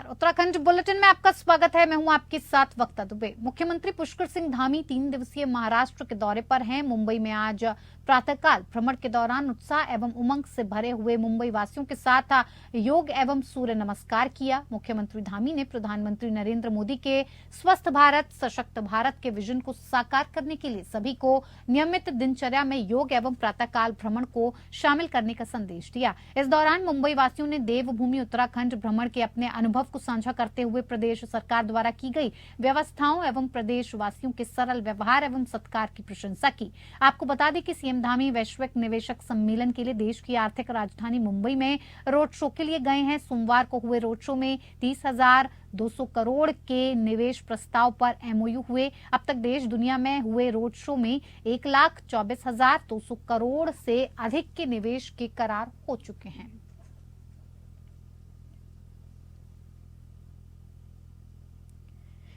नमस्कार, उत्तराखंड बुलेटिन में आपका स्वागत है। मैं हूं आपके साथ वक्ता दुबे। मुख्यमंत्री पुष्कर सिंह धामी 3 दिवसीय महाराष्ट्र के दौरे पर हैं। मुंबई में आज प्रातःकाल भ्रमण के दौरान उत्साह एवं उमंग से भरे हुए मुंबई वासियों के साथ योग एवं सूर्य नमस्कार किया। मुख्यमंत्री धामी ने प्रधानमंत्री नरेंद्र मोदी के स्वस्थ भारत सशक्त भारत के विजन को साकार करने के लिए सभी को नियमित दिनचर्या में योग एवं प्रातःकाल भ्रमण को शामिल करने का संदेश दिया। इस दौरान मुंबई वासियों ने देवभूमि उत्तराखंड भ्रमण के अपने अनुभव को साझा करते हुए प्रदेश सरकार द्वारा की गई व्यवस्थाओं एवं प्रदेश वासियों के सरल व्यवहार एवं सत्कार की प्रशंसा की। आपको बता दें कि सीएम धामी वैश्विक निवेशक सम्मेलन के लिए देश की आर्थिक राजधानी मुंबई में रोड शो के लिए गए हैं। सोमवार को हुए रोड शो में 30,200 करोड़ के निवेश प्रस्ताव पर एमओयू हुए। अब तक देश दुनिया में हुए रोड शो में 1,24,200 करोड़ से अधिक के निवेश के करार हो चुके हैं।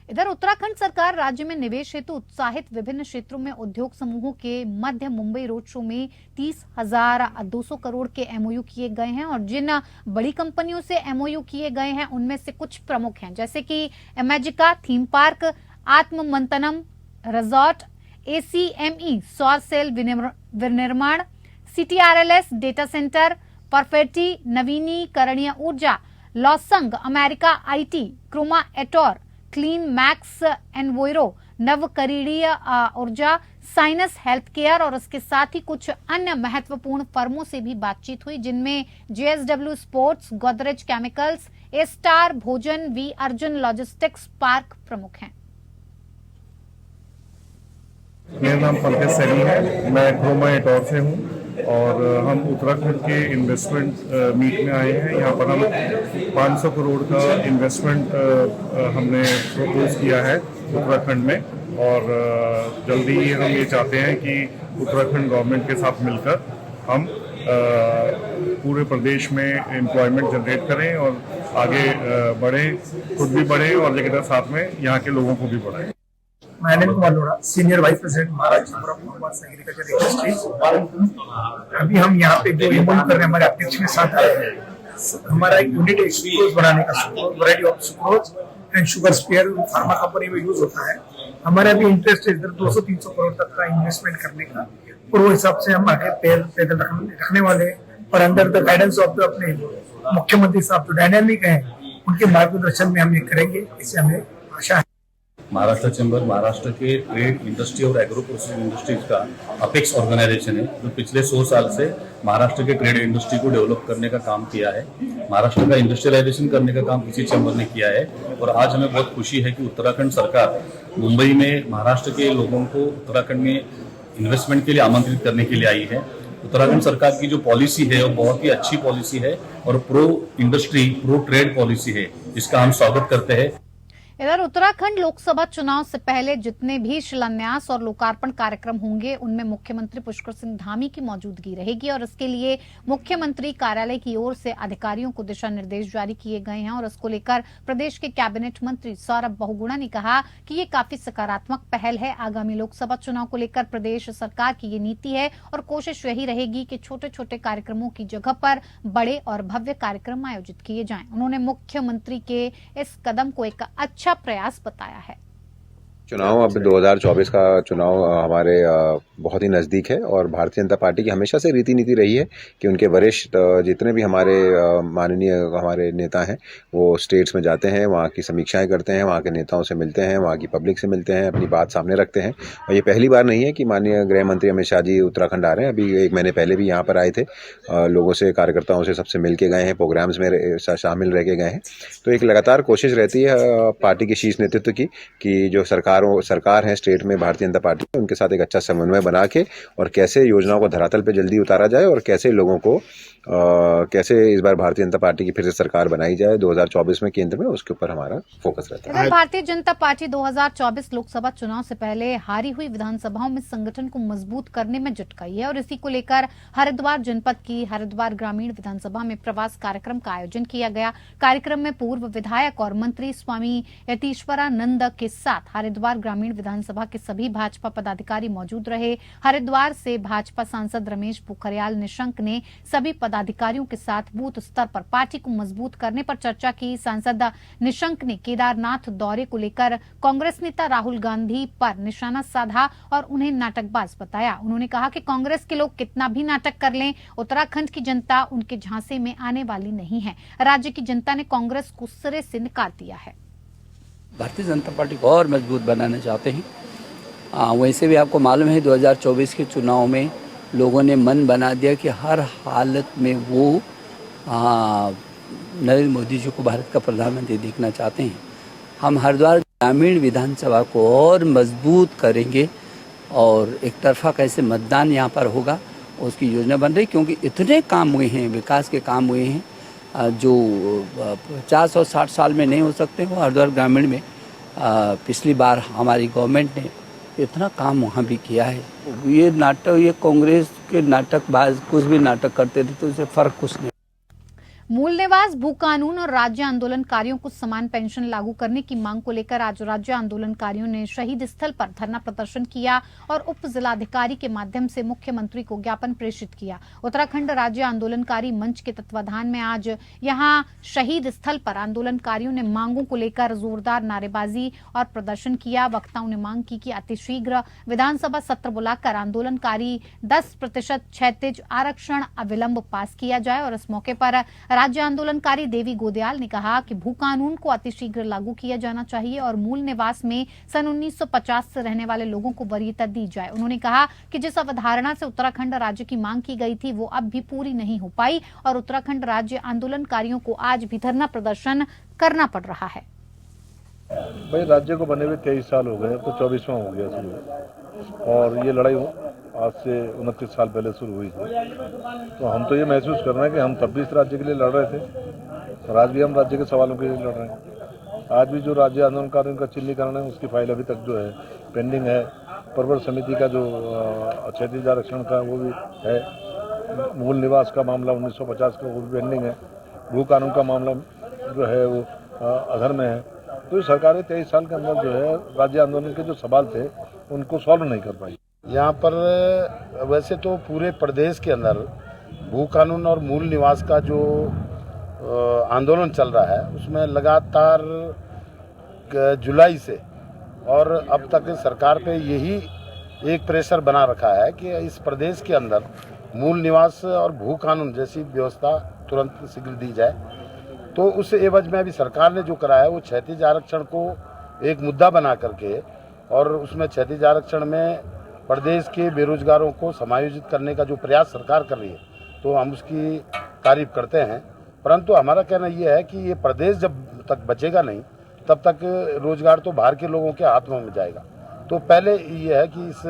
इधर उत्तराखंड सरकार राज्य में निवेश हेतु उत्साहित विभिन्न क्षेत्रों में उद्योग समूहों के मध्य मुंबई रोड शो में 30,200 करोड़ के एमओयू किए गए हैं और जिन बड़ी कंपनियों से एमओयू किए गए हैं उनमें से कुछ प्रमुख हैं, जैसे कि इमेजिका थीम पार्क, आत्म मंतनम रिजॉर्ट, एसीएमई सौर सेल विनिर्माण, सीटीआरएलएस डेटा सेंटर, परफेटी नवीनीकरणीय ऊर्जा, लॉसंग अमेरिका आईटी, क्रोमा एटोर, क्लीन मैक्स एनवोइरो, नवकरणीय ऊर्जा, साइनस हेल्थ केयर और इसके साथ ही कुछ अन्य महत्वपूर्ण फर्मों से भी बातचीत हुई, जिनमें जेएसडब्ल्यू स्पोर्ट्स, गोदरेज केमिकल्स, ए स्टार भोजन, वी अर्जुन लॉजिस्टिक्स पार्क प्रमुख हैं। मेरा नाम पंकज सैनी है, मैं क्रोमा एटोर से हूँ और हम उत्तराखंड के इन्वेस्टमेंट मीट में आए हैं। यहाँ पर हम 500 करोड़ का इन्वेस्टमेंट हमने प्रपोज किया है उत्तराखंड में और जल्दी ही हम ये चाहते हैं कि उत्तराखंड गवर्नमेंट के साथ मिलकर हम पूरे प्रदेश में एम्प्लॉयमेंट जनरेट करें और आगे बढ़ें, खुद भी बढ़ें और लेकिन साथ में यहाँ के लोगों को भी बढ़ाएं। मैं Anil Kumar Lodha, senior vice president Maharashtra commerce agriculture industries. अभी हम यहाँ पे जो एमओयू कर रहे हैं हमारे अध्यक्ष के साथ आए हैं। हमारा एक यूनिट है सुक्रोज बनाने का, variety of sucrose and sugar spare pharma company में यूज होता है। हमारा भी इंटरेस्ट है इधर 200-300 करोड़ तक का इन्वेस्टमेंट करने का और वो हिसाब से हम आगे पैदल रखने वाले और अंडर द गाइडेंस ऑफ अपने मुख्यमंत्री साहब जो डायनामिक है उनके मार्गदर्शन में हम ये करेंगे, इससे हमें आशा है। महाराष्ट्र चैम्बर महाराष्ट्र के ट्रेड इंडस्ट्री और एग्रो प्रोसेसिंग इंडस्ट्रीज का अपेक्स ऑर्गेनाइजेशन है जो पिछले 100 साल से महाराष्ट्र के ट्रेड इंडस्ट्री को डेवलप करने का काम किया है। महाराष्ट्र का इंडस्ट्रियलाइजेशन करने का काम इसी चैम्बर ने किया है और आज हमें बहुत खुशी है कि उत्तराखंड सरकार मुंबई में महाराष्ट्र के लोगों को उत्तराखंड में इन्वेस्टमेंट के लिए आमंत्रित करने के लिए आई है। उत्तराखंड सरकार की जो पॉलिसी है वो बहुत ही अच्छी पॉलिसी है और pro industry pro trade policy है, जिसका हम स्वागत करते हैं। इधर उत्तराखंड लोकसभा चुनाव से पहले जितने भी शिलान्यास और लोकार्पण कार्यक्रम होंगे उनमें मुख्यमंत्री पुष्कर सिंह धामी की मौजूदगी रहेगी और इसके लिए मुख्यमंत्री कार्यालय की ओर से अधिकारियों को दिशा निर्देश जारी किए गए हैं और इसको लेकर प्रदेश के कैबिनेट मंत्री सौरभ बहुगुणा ने कहा कि ये काफी सकारात्मक पहल है। आगामी लोकसभा चुनाव को लेकर प्रदेश सरकार की ये नीति है और कोशिश यही रहेगी कि छोटे छोटे कार्यक्रमों की जगह पर बड़े और भव्य कार्यक्रम आयोजित किए जाएं। उन्होंने मुख्यमंत्री के इस कदम को एक अच्छा प्रयास बताया है। चुनाव अब 2024 का चुनाव हमारे बहुत ही नज़दीक है और भारतीय जनता पार्टी की हमेशा से रीति नीति रही है कि उनके वरिष्ठ जितने भी हमारे माननीय हमारे नेता हैं वो स्टेट्स में जाते हैं, वहाँ की समीक्षाएं करते हैं, वहाँ के नेताओं से मिलते हैं, वहाँ की पब्लिक से मिलते हैं, अपनी बात सामने रखते हैं। और ये पहली बार नहीं है कि माननीय गृह मंत्री अमित शाह जी उत्तराखंड आ रहे हैं। अभी 1 महीने पहले भी यहाँ पर आए थे, लोगों से कार्यकर्ताओं से सबसे मिल के गए हैं, प्रोग्राम्स में शामिल रह के गए हैं। तो एक लगातार कोशिश रहती है पार्टी के शीर्ष नेतृत्व की कि जो सरकार है स्टेट में भारतीय जनता पार्टी, उनके साथ एक अच्छा समन्वय बना के और कैसे योजनाओं को धरातल पे जल्दी उतारा जाए और कैसे लोगों को कैसे इस बार भारतीय जनता पार्टी की फिर से सरकार बनाई जाए 2024 में केंद्र में, उसके ऊपर हमारा फोकस रहता है। भारतीय जनता पार्टी 2024 लोकसभा चुनाव से पहले हारी हुई विधानसभाओं में संगठन को मजबूत करने में जुट गई है और इसी को लेकर हरिद्वार जनपद की हरिद्वार ग्रामीण विधानसभा में प्रवास कार्यक्रम का आयोजन किया गया। कार्यक्रम में पूर्व विधायक और मंत्री स्वामी यतीश्वरानंद के साथ हरिद्वार हरिद्वार ग्रामीण विधानसभा के सभी भाजपा पदाधिकारी मौजूद रहे। हरिद्वार से भाजपा सांसद रमेश पोखरियाल निशंक ने सभी पदाधिकारियों के साथ बूथ स्तर पर पार्टी को मजबूत करने पर चर्चा की। सांसद निशंक ने केदारनाथ दौरे को लेकर कांग्रेस नेता राहुल गांधी पर निशाना साधा और उन्हें नाटकबाज बताया। उन्होंने कहा कि कांग्रेस के लोग कितना भी नाटक कर लें, उत्तराखंड की जनता उनके झांसे में आने वाली नहीं है। राज्य की जनता ने कांग्रेस को सिरे से निकाल दिया है। भारतीय जनता पार्टी को और मजबूत बनाना चाहते हैं। वैसे भी आपको मालूम है 2024 के चुनाव में लोगों ने मन बना दिया कि हर हालत में वो नरेंद्र मोदी जी को भारत का प्रधानमंत्री देखना चाहते हैं। हम हरिद्वार ग्रामीण विधानसभा को और मजबूत करेंगे और एक तरफा कैसे मतदान यहाँ पर होगा उसकी योजना बन रही, क्योंकि इतने काम हुए हैं, विकास के काम हुए हैं जो 50 और 60 साल में नहीं हो सकते। वो हरिद्वार ग्रामीण में पिछली बार हमारी गवर्नमेंट ने इतना काम वहाँ भी किया है। ये नाटक, ये कांग्रेस के नाटकबाज कुछ भी नाटक करते थे तो इससे फर्क कुछ नहीं। मूल निवास भू कानून और राज्य आंदोलनकारियों को समान पेंशन लागू करने की मांग को लेकर आज राज्य आंदोलनकारियों ने शहीद स्थल पर धरना प्रदर्शन किया और उप जिलाधिकारी के माध्यम से मुख्यमंत्री को ज्ञापन प्रेषित किया। उत्तराखंड राज्य आंदोलनकारी मंच के तत्वाधान में आज यहां शहीद स्थल पर आंदोलनकारियों ने मांगों को लेकर जोरदार नारेबाजी और प्रदर्शन किया। वक्ताओं ने मांग की कि अतिशीघ्र विधानसभा सत्र बुलाकर आंदोलनकारी 10% क्षैतिज आरक्षण अविलंब पास किया जाए। और इस मौके पर राज्य आंदोलनकारी देवी गोदयाल ने कहा कि भू कानून को अतिशीघ्र लागू किया जाना चाहिए और मूल निवास में सन 1950 से रहने वाले लोगों को वरीयता दी जाए। उन्होंने कहा कि जिस अवधारणा से उत्तराखंड राज्य की मांग की गई थी वो अब भी पूरी नहीं हो पाई और उत्तराखंड राज्य आंदोलनकारियों को आज भी धरना प्रदर्शन करना पड़ रहा है। भाई राज्य को बने हुए 23 साल हो गए, तो 24वां हो गया शुरू, और ये लड़ाई आज से 29 साल पहले शुरू हुई थी। तो हम तो ये महसूस कर रहे हैं कि हम तब भी इस राज्य के लिए लड़ रहे थे और आज भी हम राज्य के सवालों के लिए लड़ रहे हैं। आज भी जो राज्य आंदोलनकारियों का चिन्हीकरण है उसकी फाइल अभी तक जो है पेंडिंग है। परवर समिति का जो क्षैतिज आरक्षण का वो भी है। मूल निवास का मामला 1950 का वो भी पेंडिंग है। भू कानून का मामला जो है वो अधर में है। तो सरकारें 23 साल के अंदर जो है राज्य आंदोलन के जो सवाल थे उनको सॉल्व नहीं कर पाई। यहाँ पर वैसे तो पूरे प्रदेश के अंदर भू कानून और मूल निवास का जो आंदोलन चल रहा है उसमें लगातार जुलाई से और अब तक सरकार पे यही एक प्रेशर बना रखा है कि इस प्रदेश के अंदर मूल निवास और भू कानून जैसी व्यवस्था तुरंत शीघ्र दी जाए। तो उस एवज में अभी सरकार ने जो करा है वो क्षैतिज आरक्षण को एक मुद्दा बना करके और उसमें क्षैतिज आरक्षण में प्रदेश के बेरोजगारों को समायोजित करने का जो प्रयास सरकार कर रही है तो हम उसकी तारीफ करते हैं। परंतु हमारा कहना यह है कि ये प्रदेश जब तक बचेगा नहीं तब तक रोजगार तो बाहर के लोगों के हाथों में जाएगा। तो पहले ये है कि इस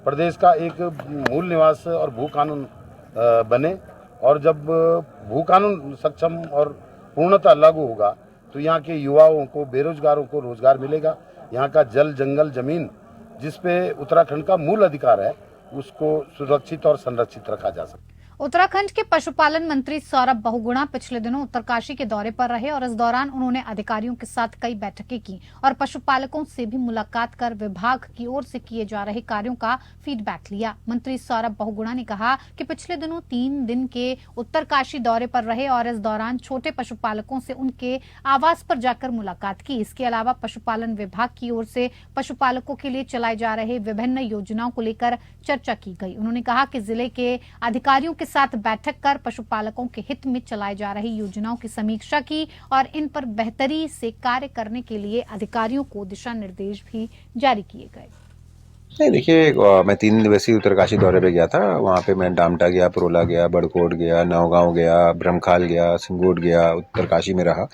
प्रदेश का एक मूल निवास और भू कानून बने और जब भू कानून सक्षम और पूर्णतः लागू होगा तो यहाँ के युवाओं को, बेरोजगारों को रोजगार मिलेगा। यहाँ का जल, जंगल, जमीन जिस पे उत्तराखंड का मूल अधिकार है उसको सुरक्षित और संरक्षित रखा जा सकता है। उत्तराखंड के पशुपालन मंत्री सौरभ बहुगुणा पिछले दिनों उत्तरकाशी के दौरे पर रहे और इस दौरान उन्होंने अधिकारियों के साथ कई बैठकें की और पशुपालकों से भी मुलाकात कर विभाग की ओर से किए जा रहे कार्यों का फीडबैक लिया। मंत्री सौरभ बहुगुणा ने कहा कि पिछले दिनों 3 दिन के उत्तरकाशी दौरे पर रहे और इस दौरान छोटे पशुपालकों से उनके आवास पर जाकर मुलाकात की। इसके अलावा पशुपालन विभाग की ओर से पशुपालकों के लिए चलाए जा रहे विभिन्न योजनाओं को लेकर चर्चा की गई। उन्होंने कहा कि जिले के अधिकारियों के साथ बैठक कर पशुपालकों के हित में चलाई जा रही योजनाओं की समीक्षा की और इन पर बेहतरी से कार्य करने के लिए अधिकारियों को दिशा निर्देश भी जारी किए गए। नहीं, देखिए मैं 3 दिवसीय उत्तरकाशी दौरे पे गया था। वहाँ पे मैं डामटा गया, पुरोला गया, बड़कोट गया, नौगांव गया, ब्रह्मखाल गया, सिंगोट गया, उत्तरकाशी में रहा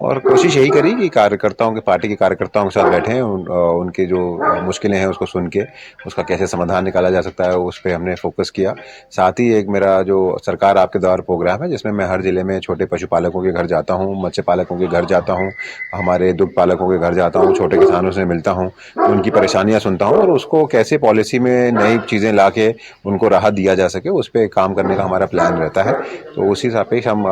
और कोशिश यही करी कि कार्यकर्ताओं के, पार्टी के कार्यकर्ताओं के साथ बैठे उनके जो मुश्किलें हैं उसको सुन के उसका कैसे समाधान निकाला जा सकता है उस पर हमने फोकस किया। साथ ही एक मेरा जो सरकार आपके द्वार प्रोग्राम है जिसमें मैं हर जिले में छोटे पशुपालकों के घर जाता हूँ, मत्स्य पालकों के घर जाता हूँ, हमारे दुग्ध पालकों के घर जाता हूँ, छोटे किसानों से मिलता हूँ, उनकी परेशानियाँ सुनता हूँ और उसको कैसे पॉलिसी में नई चीज़ें ला के उनको राहत दिया जा सके उस पर काम करने का हमारा प्लान रहता है। तो उसी हिसाब से हम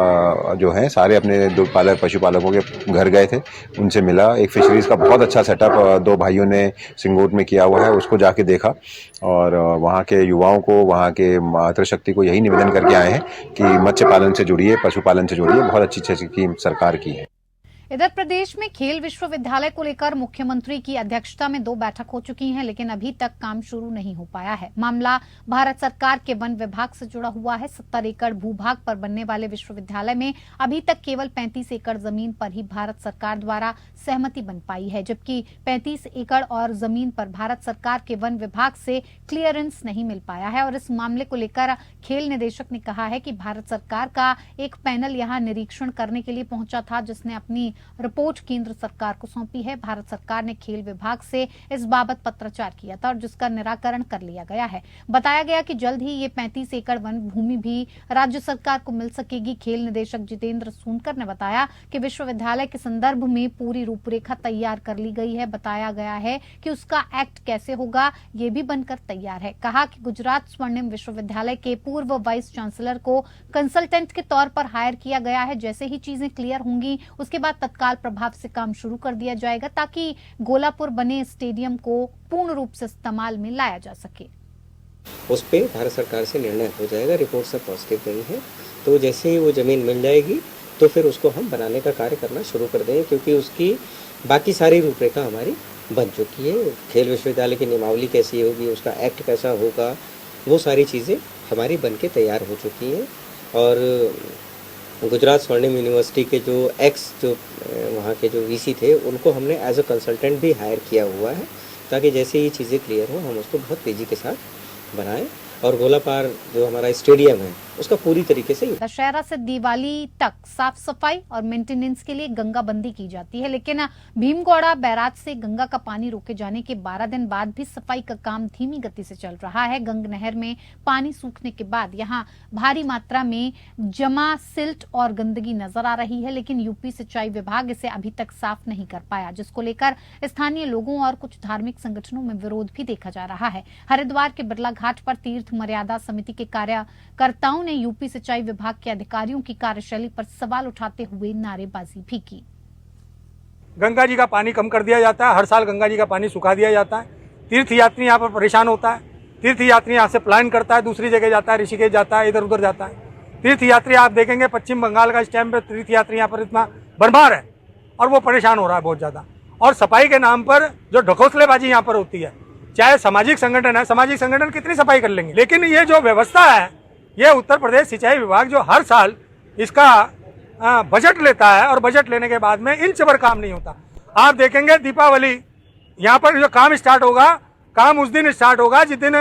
जो है सारे अपने दुग्ध पालक पशुपालकों के घर गए थे, उनसे मिला। एक फिशरीज का बहुत अच्छा सेटअप 2 भाइयों ने सिंगोट में किया हुआ है, उसको जाके देखा और वहाँ के युवाओं को, वहाँ के मातृशक्ति को यही निवेदन करके आए हैं कि मत्स्य पालन से जुड़िए, पशुपालन से जुड़िए। बहुत अच्छी स्कीम सरकार की है। इधर प्रदेश में खेल विश्वविद्यालय को लेकर मुख्यमंत्री की अध्यक्षता में 2 बैठक हो चुकी हैं, लेकिन अभी तक काम शुरू नहीं हो पाया है। मामला भारत सरकार के वन विभाग से जुड़ा हुआ है। 70 एकड़ भूभाग पर बनने वाले विश्वविद्यालय में अभी तक केवल 35 एकड़ जमीन पर ही भारत सरकार द्वारा सहमति बन पाई है, जबकि 35 एकड़ और जमीन पर भारत सरकार के वन विभाग से क्लियरेंस नहीं मिल पाया है। और इस मामले को लेकर खेल निदेशक ने कहा है कि भारत सरकार का एक पैनल यहां निरीक्षण करने के लिए पहुंचा था, जिसने अपनी रिपोर्ट केंद्र सरकार को सौंपी है। भारत सरकार ने खेल विभाग से इस बाबत पत्राचार किया था और जिसका निराकरण कर लिया गया है। बताया गया कि जल्द ही ये 35 एकड़ वन भूमि भी राज्य सरकार को मिल सकेगी। खेल निदेशक जितेंद्र सोनकर ने बताया कि विश्वविद्यालय के संदर्भ में पूरी रूपरेखा तैयार कर ली गई है। बताया गया है कि उसका एक्ट कैसे होगा, ये भी बनकर तैयार है। कहा कि गुजरात स्वर्णिम विश्वविद्यालय के पूर्व वाइस चांसलर को कंसल्टेंट के तौर पर हायर किया गया है। जैसे ही चीजें क्लियर होंगी, उसके बाद तत्काल प्रभाव से काम शुरू कर दिया जाएगा, ताकि गोलापुर बने स्टेडियम को पूर्ण रूप से इस्तेमाल में लाया जा सके। उस पे भारत सरकार से निर्णय हो जाएगा। रिपोर्ट सब पॉजिटिव गई है, तो जैसे ही वो ज़मीन मिल जाएगी तो फिर उसको हम बनाने का कार्य करना शुरू कर देंगे, क्योंकि उसकी बाकी सारी रूपरेखा हमारी बन चुकी है। खेल विश्वविद्यालय की नियमावली कैसी होगी, उसका एक्ट कैसा होगा, वो सारी चीज़ें हमारी बन के तैयार हो चुकी हैं। और गुजरात स्वर्णिम यूनिवर्सिटी के जो वहाँ के जो वीसी थे, उनको हमने एज अ कंसल्टेंट भी हायर किया हुआ है, ताकि जैसे ये चीज़ें क्लियर हो हम उसको बहुत तेज़ी के साथ बनाएं। और गोलापार जो हमारा स्टेडियम है उसका पूरी तरीके से दशहरा से दिवाली तक साफ सफाई और मेंटेनेंस के लिए गंगा बंदी की जाती है, लेकिन भीमगौड़ा बैराज से गंगा का पानी रोके जाने के 12 दिन बाद भी सफाई का काम धीमी गति से चल रहा है। गंग नहर में पानी सूखने के बाद यहां भारी मात्रा में जमा सिल्ट और गंदगी नजर आ रही है, लेकिन यूपी सिंचाई विभाग इसे अभी तक साफ नहीं कर पाया, जिसको लेकर स्थानीय लोगों और कुछ धार्मिक संगठनों में विरोध भी देखा जा रहा है। हरिद्वार के बिरला घाट पर तीर्थ मर्यादा समिति के कार्यकर्ताओं ने यूपी सिंचाई विभाग के अधिकारियों की कार्यशैली पर सवाल उठाते हुए नारेबाजी भी की। गंगा जी का पानी कम कर दिया जाता है, हर साल गंगा जी का पानी सुखा दिया जाता है। तीर्थ यात्री यहाँ पर परेशान होता है। तीर्थ यात्री यहाँ से प्लान करता है, दूसरी जगह जाता है, ऋषिकेश जाता है, इधर उधर जाता है। तीर्थ यात्री आप देखेंगे पश्चिम बंगाल का इस टाइम पे तीर्थ यात्री यहाँ पर इतना भरमार है और वो परेशान हो रहा है बहुत ज्यादा। और सफाई के नाम पर जो ढकोसलेबाजी यहाँ पर होती है, चाहे सामाजिक संगठन है, सामाजिक संगठन कितनी सफाई कर लेंगे, लेकिन ये जो व्यवस्था है, ये उत्तर प्रदेश सिंचाई विभाग जो हर साल इसका बजट लेता है और बजट लेने के बाद में इंच भर काम नहीं होता। आप देखेंगे दीपावली यहाँ पर जो काम स्टार्ट होगा, काम उस दिन स्टार्ट होगा जिस दिन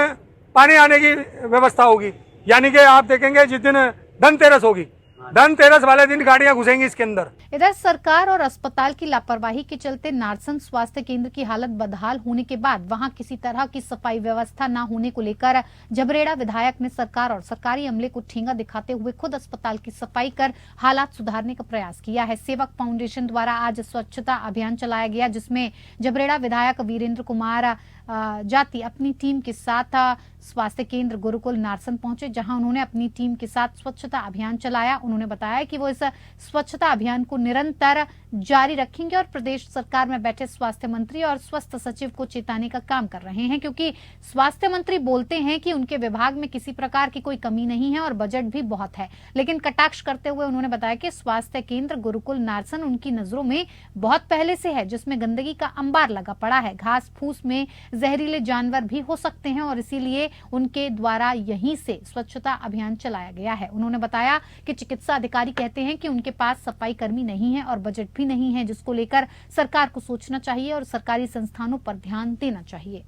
पानी आने की व्यवस्था होगी, यानी कि आप देखेंगे जिस दिन धनतेरस होगी, धनतेरस वाले दिन गाड़ियां घुसेंगी इसके अंदर। इधर सरकार और अस्पताल की लापरवाही के चलते नारसन स्वास्थ्य केंद्र की हालत बदहाल होने के बाद वहां किसी तरह की सफाई व्यवस्था न होने को लेकर जबरेड़ा विधायक ने सरकार और सरकारी अमले को ठेंगा दिखाते हुए खुद अस्पताल की सफाई कर हालात सुधारने का प्रयास किया है। सेवक फाउंडेशन द्वारा आज स्वच्छता अभियान चलाया गया, जिसमें जबरेड़ा विधायक वीरेंद्र कुमार जाति अपनी टीम के साथ स्वास्थ्य केंद्र गुरुकुल नारसन पहुंचे, जहां उन्होंने अपनी टीम के साथ स्वच्छता अभियान चलाया। उन्होंने बताया कि वो इस स्वच्छता अभियान को निरंतर जारी रखेंगे और प्रदेश सरकार में बैठे स्वास्थ्य मंत्री और स्वास्थ्य सचिव को चेताने का काम कर रहे हैं, क्योंकि स्वास्थ्य मंत्री बोलते हैं कि उनके विभाग में किसी प्रकार की कोई कमी नहीं है और बजट भी बहुत है, लेकिन कटाक्ष करते हुए उन्होंने बताया कि स्वास्थ्य केंद्र गुरुकुल नारसन उनकी नजरों में बहुत पहले से है, जिसमें गंदगी का अंबार लगा पड़ा है। घास फूस में जहरीले जानवर भी हो सकते हैं और इसीलिए उनके द्वारा यहीं से स्वच्छता अभियान चलाया गया है। उन्होंने बताया कि चिकित्सा अधिकारी कहते हैं कि उनके पास सफाई कर्मी नहीं है और बजट भी नहीं है, जिसको लेकर सरकार को सोचना चाहिए और सरकारी संस्थानों पर ध्यान देना चाहिए।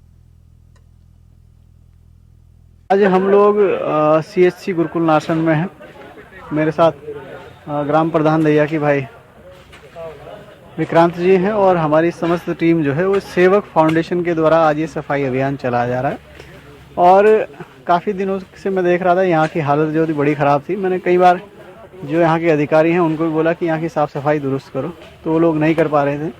आज हम लोग CHC गुरुकुल नारसन में हैं। मेरे साथ ग्राम प्रधान दैया की भाई विक्रांत जी हैं और हमारी समस्त टीम जो है वो सेवक फाउंडेशन के द्वारा आज ये सफाई अभियान चलाया जा रहा है। और काफ़ी दिनों से मैं देख रहा था यहाँ की हालत जो थी बड़ी ख़राब थी। मैंने कई बार जो यहाँ के अधिकारी हैं उनको भी बोला कि यहाँ की साफ़ सफाई दुरुस्त करो, तो वो लोग नहीं कर पा रहे थे।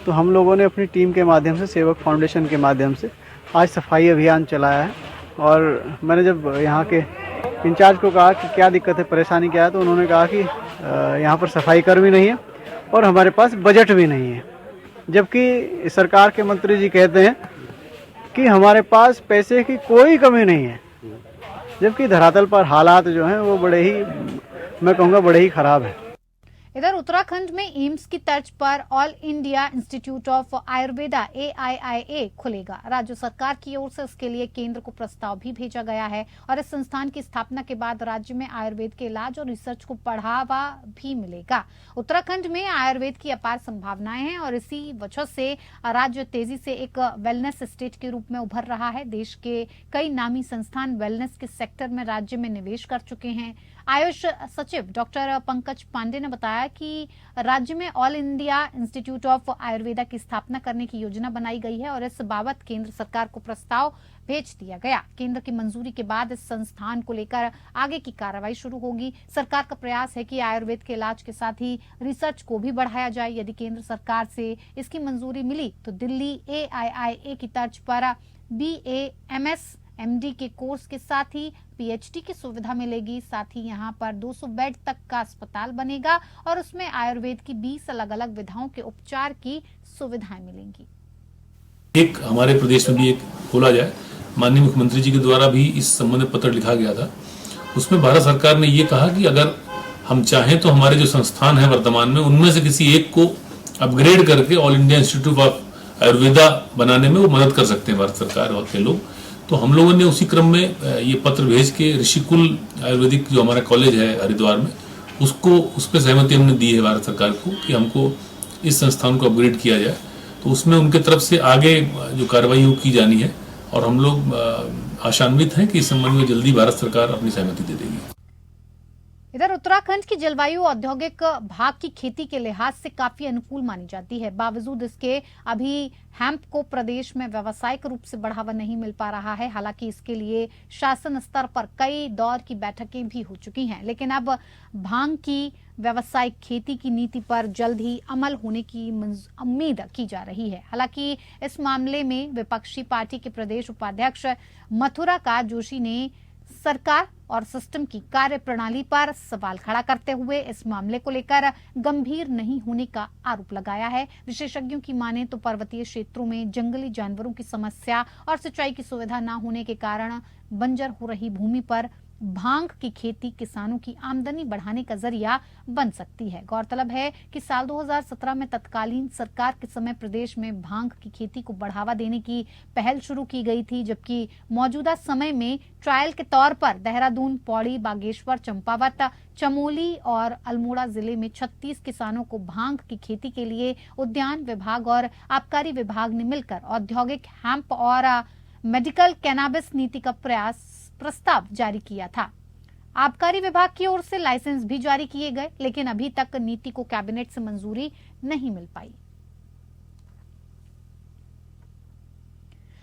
तो हम लोगों ने अपनी टीम के माध्यम से, सेवक फाउंडेशन के माध्यम से आज सफाई अभियान चलाया है। और मैंने जब यहाँ के इंचार्ज को कहा कि क्या दिक्कत है, परेशानी क्या है, तो उन्होंने कहा कि यहाँ पर सफाई कर्मी नहीं है और हमारे पास बजट भी नहीं है। जबकि सरकार के मंत्री जी कहते हैं कि हमारे पास पैसे की कोई कमी नहीं है, जबकि धरातल पर हालात जो हैं वो बड़े ही, मैं कहूँगा बड़े ही खराब है। इधर उत्तराखंड में एम्स की तर्ज पर all India institute of Ayurveda AIIA खुलेगा। राज्य सरकार की ओर से इसके लिए केंद्र को प्रस्ताव भी भेजा गया है और इस संस्थान की स्थापना के बाद राज्य में आयुर्वेद के इलाज और रिसर्च को बढ़ावा भी मिलेगा। उत्तराखंड में आयुर्वेद की अपार संभावनाएं हैं और इसी वजह से राज्य तेजी से एक वेलनेस स्टेट के रूप में उभर रहा है। देश के कई नामी संस्थान वेलनेस के सेक्टर में राज्य में निवेश कर चुके हैं। आयुष सचिव डॉक्टर पंकज पांडे ने बताया कि राज्य में all India institute of Ayurveda की स्थापना करने की योजना बनाई गई है और इस बाबत केंद्र सरकार को प्रस्ताव भेज दिया गया। केंद्र की मंजूरी के बाद इस संस्थान को लेकर आगे की कार्रवाई शुरू होगी। सरकार का प्रयास है कि आयुर्वेद के इलाज के साथ ही रिसर्च को भी बढ़ाया जाए। यदि केंद्र सरकार से इसकी मंजूरी मिली तो दिल्ली AIIA की तर्ज पर BA MS MD के कोर्स के साथ ही PhD की सुविधा मिलेगी। साथ ही यहाँ पर 200 बेड तक का अस्पताल बनेगा और उसमें आयुर्वेद की 20 अलग अलग विधाओं के उपचार की सुविधाएं मिलेंगी। एक हमारे प्रदेश में भी एक खोला जाए, माननीय मुख्यमंत्री जी के द्वारा भी इस संबंध में पत्र लिखा गया था। उसमें भारत सरकार ने ये कहा कि अगर हम चाहें तो हमारे जो संस्थान है वर्तमान में, उनमें से किसी एक को अपग्रेड करके all India institute of Ayurveda बनाने में वो मदद कर सकते हैं भारत सरकार और के लोग। तो हम लोगों ने उसी क्रम में ये पत्र भेज के ऋषिकुल आयुर्वेदिक जो हमारा कॉलेज है हरिद्वार में, उसको उस पर सहमति हमने दी है भारत सरकार को कि हमको इस संस्थान को अपग्रेड किया जाए। तो उसमें उनके तरफ से आगे जो कार्रवाई वो की जानी है और हम लोग आशान्वित हैं कि इस संबंध में जल्दी भारत सरकार अपनी सहमति दे देगी। इधर उत्तराखंड की जलवायु औद्योगिक भाग की खेती के लिहाज से काफी अनुकूल मानी जाती है। बावजूद इसके अभी हेम्प को प्रदेश में व्यावसायिक रूप से बढ़ावा नहीं मिल पा रहा है। हालांकि इसके लिए शासन स्तर पर कई दौर की बैठकें भी हो चुकी हैं, लेकिन अब भांग की व्यावसायिक खेती की नीति पर जल्द ही अमल होने की उम्मीद की जा रही है। हालांकि इस मामले में विपक्षी पार्टी के प्रदेश उपाध्यक्ष मथुरा जोशी ने सरकार और सिस्टम की कार्यप्रणाली पर सवाल खड़ा करते हुए इस मामले को लेकर गंभीर नहीं होने का आरोप लगाया है। विशेषज्ञों की माने तो पर्वतीय क्षेत्रों में जंगली जानवरों की समस्या और सिंचाई की सुविधा न होने के कारण बंजर हो रही भूमि पर भांग की खेती किसानों की आमदनी बढ़ाने का जरिया बन सकती है। गौरतलब है कि साल 2017 में तत्कालीन सरकार के समय प्रदेश में भांग की खेती को बढ़ावा देने की पहल शुरू की गई थी, जबकि मौजूदा समय में ट्रायल के तौर पर देहरादून, पौड़ी, बागेश्वर, चंपावत, चमोली और अल्मोड़ा जिले में 36 किसानों को भांग की खेती के लिए उद्यान विभाग और आबकारी विभाग ने मिलकर औद्योगिक हेम्प और मेडिकल कैनाबिस नीति का प्रस्ताव जारी किया था। आबकारी विभाग की ओर से लाइसेंस भी जारी किए गए, लेकिन अभी तक नीति को कैबिनेट से मंजूरी नहीं मिल पाई।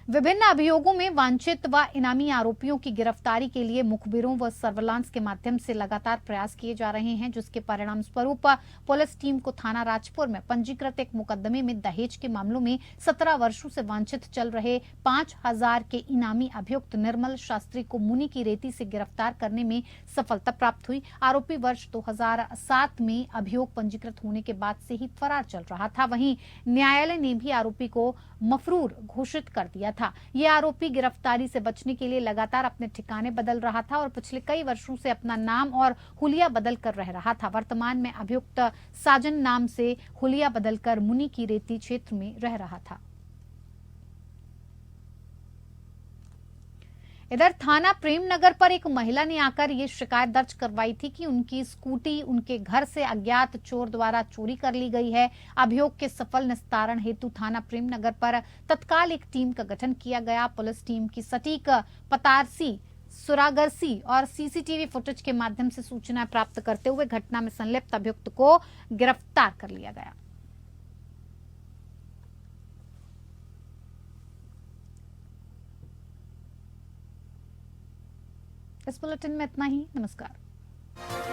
विभिन्न अभियोगों में वांछित व इनामी आरोपियों की गिरफ्तारी के लिए मुखबिरों व सर्विलांस के माध्यम से लगातार प्रयास किए जा रहे हैं, जिसके परिणाम स्वरूप पुलिस टीम को थाना राजपुर में पंजीकृत एक मुकदमे में दहेज के मामलों में 17 वर्षों से वांछित चल रहे 5000 के इनामी अभियुक्त निर्मल शास्त्री को मुनि की रेती से गिरफ्तार करने में सफलता प्राप्त हुई। आरोपी वर्ष 2007 में अभियोग पंजीकृत होने के बाद से ही फरार चल रहा था। वहीं न्यायालय ने भी आरोपी को मफरूर घोषित कर दिया था। ये आरोपी गिरफ्तारी से बचने के लिए लगातार अपने ठिकाने बदल रहा था और पिछले कई वर्षों से अपना नाम और हुलिया बदल कर रह रहा था। वर्तमान में अभियुक्त साजन नाम से हुलिया बदलकर मुनि की रेती क्षेत्र में रह रहा था। इधर थाना प्रेमनगर पर एक महिला ने आकर ये शिकायत दर्ज करवाई थी कि उनकी स्कूटी उनके घर से अज्ञात चोर द्वारा चोरी कर ली गई है। अभियोग के सफल निस्तारण हेतु थाना प्रेमनगर पर तत्काल एक टीम का गठन किया गया। पुलिस टीम की सटीक पतारसी, सुरागरसी और सीसीटीवी फुटेज के माध्यम से सूचना प्राप्त करते हुए घटना में संलिप्त अभियुक्त को गिरफ्तार कर लिया गया। इस बुलेटिन में इतना ही। नमस्कार।